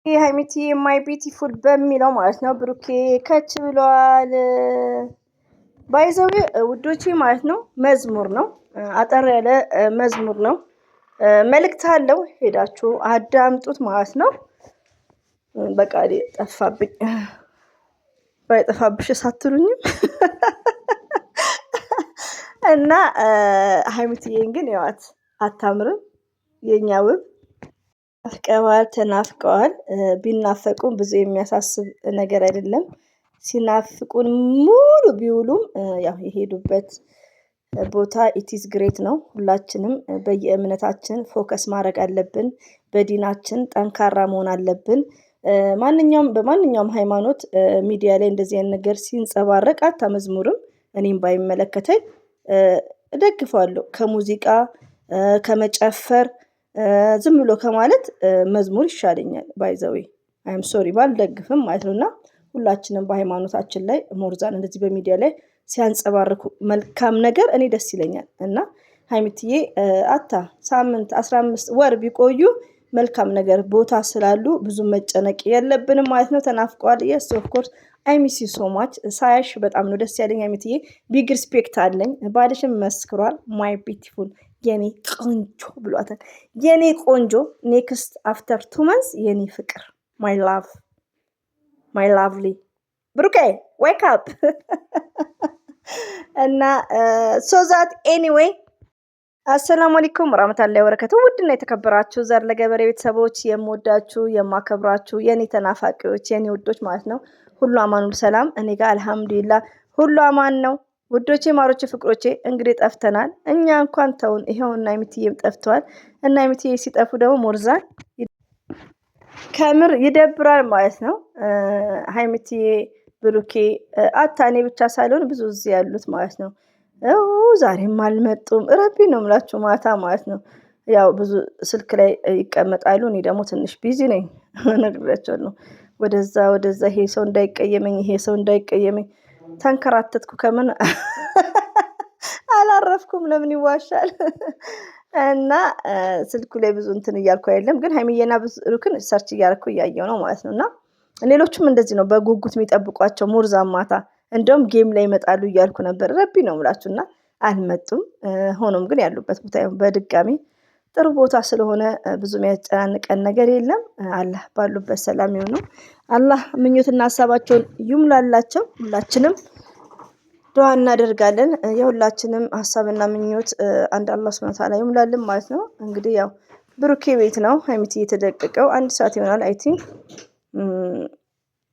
ሃይሚቲ ማይ ቢዩቲፉል በሚለው ማለት ነው ብሩኬ ከች ብሏል። ባይዘው ውዶቼ ማለት ነው መዝሙር ነው፣ አጠር ያለ መዝሙር ነው። መልእክት አለው፣ ሄዳችሁ አዳምጡት ማለት ነው። በቃ ጠፋብኝ፣ ባይጠፋብሽ ሳትሉኝም እና ሃይሚቲዬን ግን ያዋት አታምርም? የኛ ውብ ናፍቀዋል፣ ተናፍቀዋል። ቢናፈቁም ብዙ የሚያሳስብ ነገር አይደለም። ሲናፍቁን ሙሉ ቢውሉም ያው የሄዱበት ቦታ ኢቲስ ግሬት ነው። ሁላችንም በየእምነታችን ፎከስ ማድረግ አለብን። በዲናችን ጠንካራ መሆን አለብን። በማንኛውም ሃይማኖት ሚዲያ ላይ እንደዚህ አይነት ነገር ሲንጸባረቅ አታመዝሙርም። እኔም ባይመለከተኝ እደግፈዋለሁ። ከሙዚቃ ከመጨፈር ዝም ብሎ ከማለት መዝሙር ይሻለኛል። ባይዘዌ አይም ሶሪ ባልደግፍም ማለት ነውና ሁላችንም በሃይማኖታችን ላይ ሞርዛን እንደዚህ በሚዲያ ላይ ሲያንጸባርቁ መልካም ነገር እኔ ደስ ይለኛል። እና ሃይሚትዬ ሳምንት 15 ወር ቢቆዩ መልካም ነገር ቦታ ስላሉ ብዙ መጨነቅ የለብንም ማለት ነው። ተናፍቀዋል። የስ ኦፍ ኮርስ አይ ሚስ ዩ ሶ ማች። ሳያሽ በጣም ነው ደስ ያለኝ ሃይሚትዬ። ቢግ ሪስፔክት አለኝ። ባልሽም መስክሯል። ማይ ቢዩቲፉል የኔ ቆንጆ ብሏታል። የኔ ቆንጆ ኔክስት አፍተር 2 months የኔ ፍቅር ማይ ላቭ ማይ ላቭሊ ብሩኬ ዌክ አፕ እና ሶዛት ኤኒዌይ አሰላሙ አለይኩም ወራህመቱላሂ ወበረካቱ። ውድና የተከበራችሁ ዘር ለገበሬ ቤተሰቦች የምወዳችሁ የማከብራችሁ የኔ ተናፋቂዎች የኔ ውዶች ማለት ነው ሁሉ አማን ሁሉ ሰላም፣ እኔ ጋር አልሐምዱሊላህ ሁሉ አማን ነው። ውዶቼ ማሮቼ ፍቅሮቼ እንግዲህ ጠፍተናል። እኛ እንኳን ተውን፣ ይሄውና ሃይሚትዬም ጠፍተዋል። እና ሃይሚትዬ ሲጠፉ ደግሞ ሞርዛን ከምር ይደብራል ማለት ነው። ሃይሚትዬ ብሩኬ እኔ ብቻ ሳይሆን ብዙ እዚህ ያሉት ማለት ነው ዛሬም አልመጡም። ረቢ ነው የምላችሁ ማታ ማለት ነው። ያው ብዙ ስልክ ላይ ይቀመጣሉ። እኔ ደግሞ ትንሽ ቢዚ ነኝ ነግሬያቸዋለሁ። ወደዛ ይሄ ሰው እንዳይቀየመኝ ተንከራተትኩ። ከምን አላረፍኩም። ለምን ይዋሻል? እና ስልኩ ላይ ብዙ እንትን እያልኩ አይደለም፣ ግን ሃይሚዬና ብሩክን ሰርች እያደረኩ እያየው ነው ማለት ነው። እና ሌሎችም እንደዚህ ነው በጉጉት የሚጠብቋቸው ሞርዛን ማታ እንደውም ጌም ላይ ይመጣሉ እያልኩ ነበር። ረቢ ነው የምላችሁና አልመጡም። ሆኖም ግን ያሉበት ቦታ በድጋሚ ጥሩ ቦታ ስለሆነ ብዙ የሚያጨናንቀን ነገር የለም። አላህ ባሉበት ሰላም ይሁኑ። አላህ ምኞትና ሀሳባቸውን ይሙላላቸው። ሁላችንም ዱዓ እናደርጋለን። የሁላችንም ሀሳብና ምኞት አንድ አላህ ሱብሃነሁ ወተዓላ ይሙላልን ማለት ነው። እንግዲህ ያው ብሩኬ ቤት ነው ሃይሚትዬ የተደቀቀው 1 ሰዓት ይሆናል። አይ ቲንክ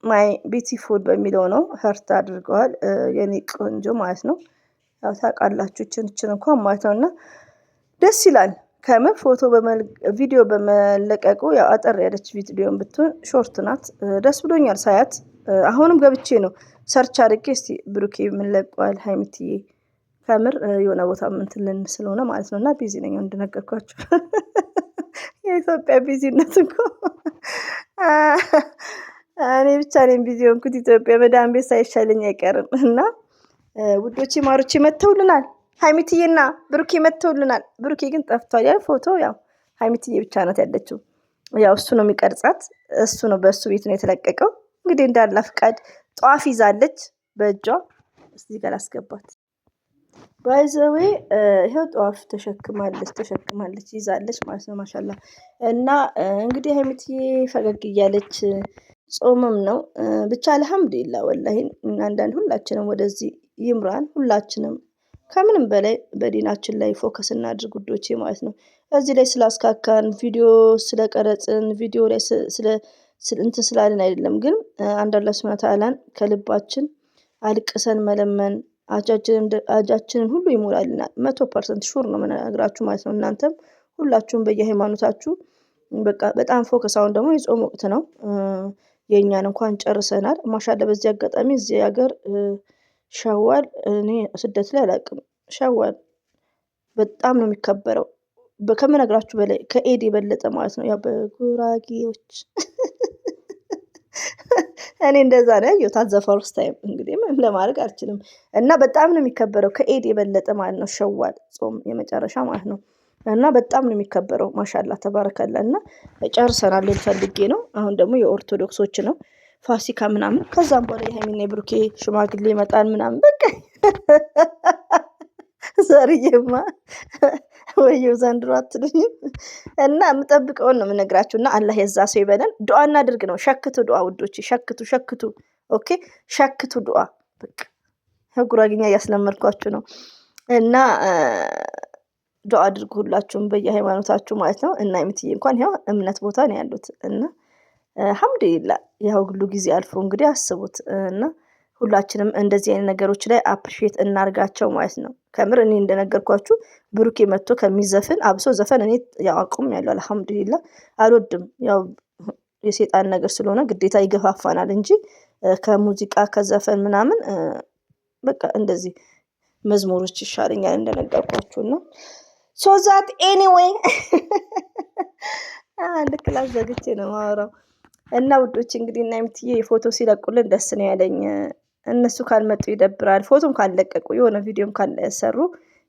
ማይ ቢዩቲፉል በሚለው ነው ሀርት አድርገዋል። የኔ ቆንጆ ማለት ነው። ያው ታውቃላችሁ እችን እንኳን ማለት ነውና ደስ ይላል። ከምር ቪዲዮ በመለቀቁ ያው አጠር ያለች ቪዲዮን ብትሆን ሾርት ናት። ደስ ብሎኛል ሳያት። አሁንም ገብቼ ነው ሰርች አድርጌ እስቲ ብሩኬ ምን ለቋል ሃይሚትዬ። ከምር የሆነ ቦታ ምንትልን ስለሆነ ማለት ነውና ቢዚ ነኝ እንደነገርኳችሁ። የኢትዮጵያ ቢዚነት እኮ እኔ ብቻ ነኝ ቢዚ ሆንኩት። ኢትዮጵያ መዳም ቤት ሳይሻለኝ አይቀርም። እና ውዶቼ ማሮቼ መተውልናል። ሃይሚትዬና ብሩኬ መተውልናል። ብሩኬ ግን ጠፍቷል። ያ ፎቶ ያው ሃይሚትዬ ብቻ ናት ያለችው። ያው እሱ ነው የሚቀርጻት። እሱ ነው በእሱ ቤት ነው የተለቀቀው። እንግዲህ እንዳላ ፍቃድ ጧፍ ይዛለች በእጇ። እስቲ ጋር አስገባት። ባይዘዌ ይሄው ጧፍ ተሸክማለች ይዛለች ማለት ነው። ማሻአላ። እና እንግዲህ ሃይሚትዬ ፈገግ እያለች ጾምም ነው ብቻ አልሐምዱሊላህ። ወላሂ አንዳንድ ሁላችንም ወደዚህ ይምራን። ሁላችንም ከምንም በላይ በዲናችን ላይ ፎከስ እናድርግ ውዶቼ ማለት ነው። እዚህ ላይ ስላስካካን ቪዲዮ ስለቀረጽን ቪዲዮ ላይ እንትን ስላልን አይደለም፣ ግን አንድ አላህ ሱብሃነሁ ወተዓላን ከልባችን አልቅሰን መለመን አጃችንን ሁሉ ይሞላልናል። 100% ሹር ነው የምነግራችሁ ማለት ነው። እናንተም ሁላችሁም በየሃይማኖታችሁ በቃ በጣም ፎከስ። አሁን ደግሞ የጾም ወቅት ነው። የኛን እንኳን ጨርሰናል ማሻአላ። በዚህ አጋጣሚ እዚህ ሀገር ሸዋል እኔ ስደት ላይ አላውቅም። ሸዋል በጣም ነው የሚከበረው ከምነግራችሁ በላይ ከኤድ የበለጠ ማለት ነው። ያው በጉራጌዎች እኔ እንደዛ ነው ያየሁት። አት ዘ ፈርስት ታይም እንግዲህ ምን ለማድረግ አልችልም። እና በጣም ነው የሚከበረው ከኤድ የበለጠ ማለት ነው። ሸዋል ጾም የመጨረሻ ማለት ነው። እና በጣም ነው የሚከበረው። ማሻላ ተባረከላ። እና ጨርሰናል ልፈልጌ ነው። አሁን ደግሞ የኦርቶዶክሶች ነው ፋሲካ ምናምን። ከዛም በኋላ የሃይሚና የብሩኬ ሽማግሌ ይመጣል ምናምን በቃ ዘርዬማ ወየው ዘንድሮ አትሉኝም? እና የምጠብቀውን ነው የምነግራችሁ። እና አላህ የዛ ሰው ይበለን። ዱዓ እናድርግ ነው። ሸክቱ ዱዓ ውዶች፣ ሸክቱ። ኦኬ ሸክቱ ዱዓ። በቃ ጉራጌኛ እያስለመድኳችሁ ነው። እና ዱዓ አድርጉ ሁላችሁም በየሃይማኖታችሁ ማለት ነው። እና የምትይ እንኳን ያው እምነት ቦታ ነው ያሉት። እና አልሐምዱሊላህ ያው ሁሉ ጊዜ አልፎ እንግዲህ አስቡት። እና ሁላችንም እንደዚህ አይነት ነገሮች ላይ አፕሪሼት እናርጋቸው ማለት ነው። ከምር እኔ እንደነገርኳችሁ ብሩኬ መጥቶ ከሚዘፍን አብሶ ዘፈን እኔ ያው አቁም ያለው አልሐምዱሊላህ አልወድም። ያው የሴጣን ነገር ስለሆነ ግዴታ ይገፋፋናል እንጂ ከሙዚቃ ከዘፈን ምናምን በቃ እንደዚህ መዝሙሮች ይሻለኛል እንደነገርኳችሁ ነው። ሶ ዛት ኤኒዌይ አንድ ክላስ ዘግቼ ነው ማወራው። እና ውዶች እንግዲህ እና የምትዬ የፎቶ ሲለቁልን ደስ ነው ያለኝ። እነሱ ካልመጡ ይደብራል። ፎቶም ካልለቀቁ የሆነ ቪዲዮም ካልሰሩ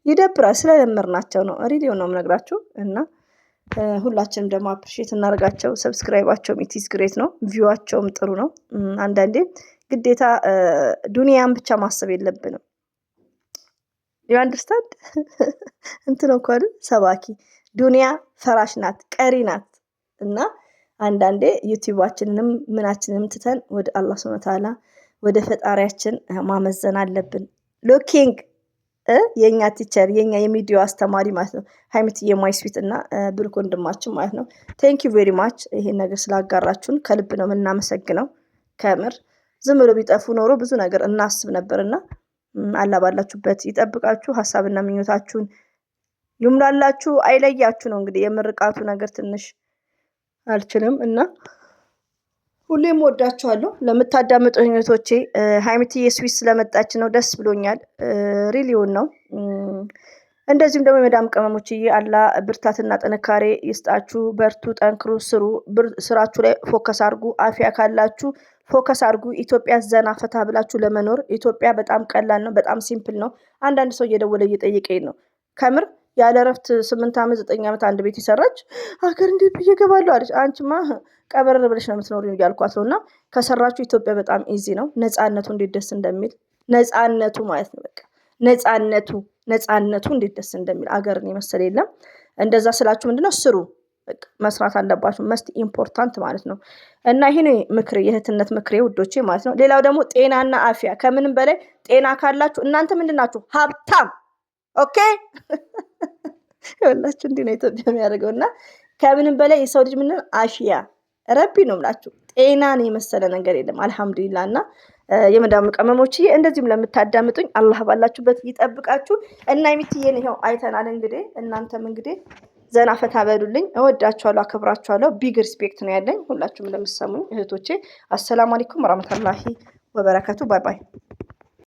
ይደብራል። ስለለመድናቸው ነው። ሪዲዮ ነው የምነግራችሁ። እና ሁላችንም ደግሞ አፕሪሼት እናደርጋቸው። ሰብስክራይባቸው ኢትስ ግሬት ነው። ቪዋቸውም ጥሩ ነው። አንዳንዴ ግዴታ ዱንያን ብቻ ማሰብ የለብንም። ዩ አንደርስታንድ እንትን ነው እንኳን ሰባኪ ዱንያ ፈራሽ ናት፣ ቀሪ ናት። እና አንዳንዴ ዩቲዩባችንንም ምናችንንም ትተን ወደ አላህ ሱብሃነሁ ወተዓላ ወደ ፈጣሪያችን ማመዘን አለብን። ሎኪንግ የኛ ቲቸር የኛ የሚዲዮ አስተማሪ ማለት ነው ሃይሚትዬ ማይ ስዊት እና ብሩክ ወንድማችን ማለት ነው። ቴንክ ዩ ቬሪ ማች ይሄን ነገር ስላጋራችሁን ከልብ ነው የምናመሰግነው። ከምር ዝም ብሎ ቢጠፉ ኖሮ ብዙ ነገር እናስብ ነበርና አላህ ባላችሁበት ይጠብቃችሁ። ሀሳብና ምኞታችሁን ይሙላላችሁ፣ አይለያችሁ ነው እንግዲህ የምርቃቱ ነገር ትንሽ አልችልም። እና ሁሌም ወዳችኋለሁ። ለምታዳምጡ እህቶቼ ሃይሚትዬ ስዊስ ስለመጣች ነው ደስ ብሎኛል። ሪሊውን ነው። እንደዚሁም ደግሞ የመዳም ቅመሞችዬ አላህ ብርታትና ጥንካሬ ይስጣችሁ። በርቱ፣ ጠንክሩ፣ ስሩ። ስራችሁ ላይ ፎከስ አድርጉ። አፊያ ካላችሁ ፎከስ አድርጉ። ኢትዮጵያ ዘና ፈታ ብላችሁ ለመኖር ኢትዮጵያ በጣም ቀላል ነው። በጣም ሲምፕል ነው። አንዳንድ ሰው እየደወለ እየጠየቀኝ ነው። ከምር ያለ እረፍት 8 ዓመት 9 ዓመት አንድ ቤት ይሰራች ሀገር እንዴት ብዬ እገባለሁ አለች። አንቺማ ቀበረር ብለሽ ነው የምትኖሪው እያልኳት ነው። እና ከሰራችሁ ኢትዮጵያ በጣም ኢዚ ነው። ነፃነቱ እንዴት ደስ እንደሚል ነፃነቱ ማለት ነው። በቃ ነፃነቱ እንዴት ደስ እንደሚል አገርን የመሰለ የለም። እንደዛ ስላችሁ ምንድነው ስሩ። በቃ መስራት አለባችሁ። መስት ኢምፖርታንት ማለት ነው። እና ይሄ ነው ምክሬ፣ የእህትነት ምክሬ ውዶቼ ማለት ነው። ሌላው ደግሞ ጤናና አፊያ። ከምንም በላይ ጤና ካላችሁ እናንተ ምንድን ናችሁ? ሀብታም። ኦኬ ይኸውላችሁ እንዲህ ነው ኢትዮጵያ የሚያደርገው። እና ከምንም በላይ የሰው ልጅ ምንድን አፊያ ረቢ ነው የምላችሁ። ጤናን የመሰለ ነገር የለም። አልሐምዱሊላህ። እና የመዳም ቅመሞችዬ እንደዚሁም ለምታዳምጡኝ አላህ ባላችሁበት ይጠብቃችሁ። እና የሚትዬን ይኸው አይተናል። እንግዲህ እናንተም እንግዲህ ዘና ፈታ በሉልኝ። እወዳችኋለሁ፣ አከብራችኋለሁ። ቢግ ሪስፔክት ነው ያለኝ ሁላችሁም ለምትሰሙኝ እህቶቼ። አሰላሙ አለይኩም ወራህመቱላሂ ወበረካቱ። ባይ ባይ።